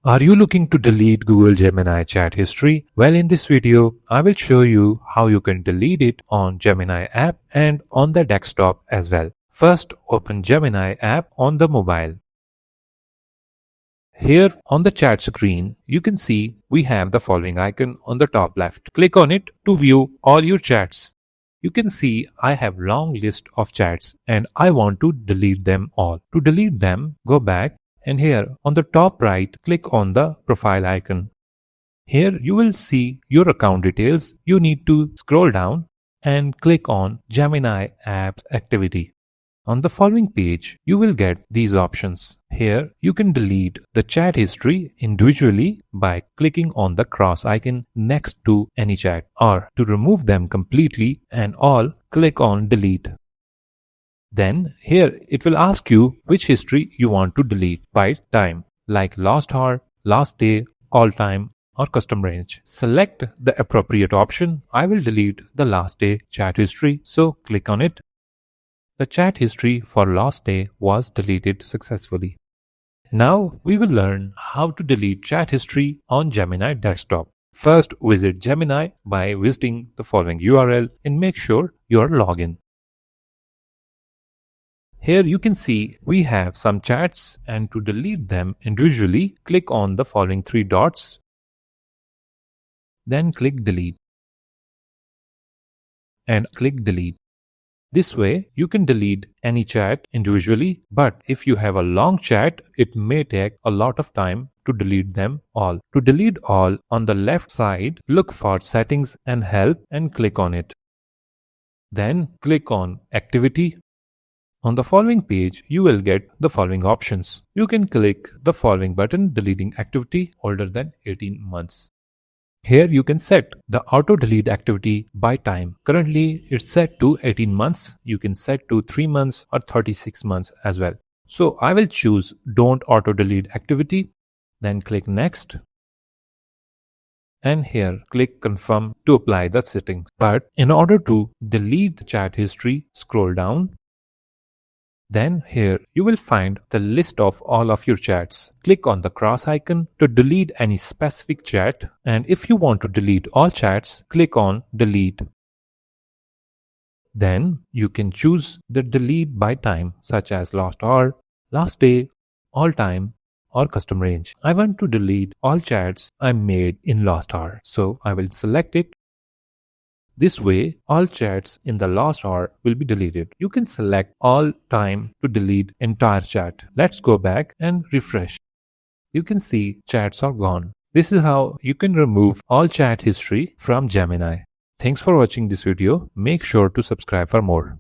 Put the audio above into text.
Are you looking to delete Google Gemini chat history? Well, in this video, I will show you how you can delete it on Gemini app and on the desktop as well. First, open Gemini app on the mobile. Here on the chat screen, you can see we have the following icon on the top left. Click on it to view all your chats. You can see I have long list of chats and I want to delete them all. To delete them, go back and here on the top right, click on the profile icon. Here you will see your account details. You need to scroll down and click on Gemini apps activity. On the following page, you will get these options. Here, you can delete the chat history individually by clicking on the cross icon next to any chat, or to remove them completely and all, click on delete. Then here it will ask you which history you want to delete by time, like last hour, last day, all time, or custom range. Select the appropriate option. I will delete the last day chat history, so click on it. The chat history for last day was deleted successfully. Now we will learn how to delete chat history on Gemini desktop. First, visit Gemini by visiting the following URL and make sure you are logged in. Here you can see we have some chats, and to delete them individually, click on the following three dots. Then click delete and click delete. This way, you can delete any chat individually, but if you have a long chat, it may take a lot of time to delete them all. To delete all, on the left side, look for Settings and Help and click on it. Then click on Activity. On the following page, you will get the following options. You can click the following button, deleting activity older than 18 months. Here you can set the auto delete activity by time. Currently it's set to 18 months. You can set to 3 months or 36 months as well. So I will choose don't auto delete activity. Then click next. And here click confirm to apply the settings. But in order to delete the chat history, scroll down. Then here you will find the list of all of your chats. Click on the cross icon to delete any specific chat, and if you want to delete all chats, click on delete. Then you can choose the delete by time such as last hour, last day, all time, or custom range. I want to delete all chats I made in last hour, so I will select it. This way, all chats in the last hour will be deleted. You can select all time to delete entire chat. Let's go back and refresh. You can see chats are gone. This is how you can remove all chat history from Gemini. Thanks for watching this video. Make sure to subscribe for more.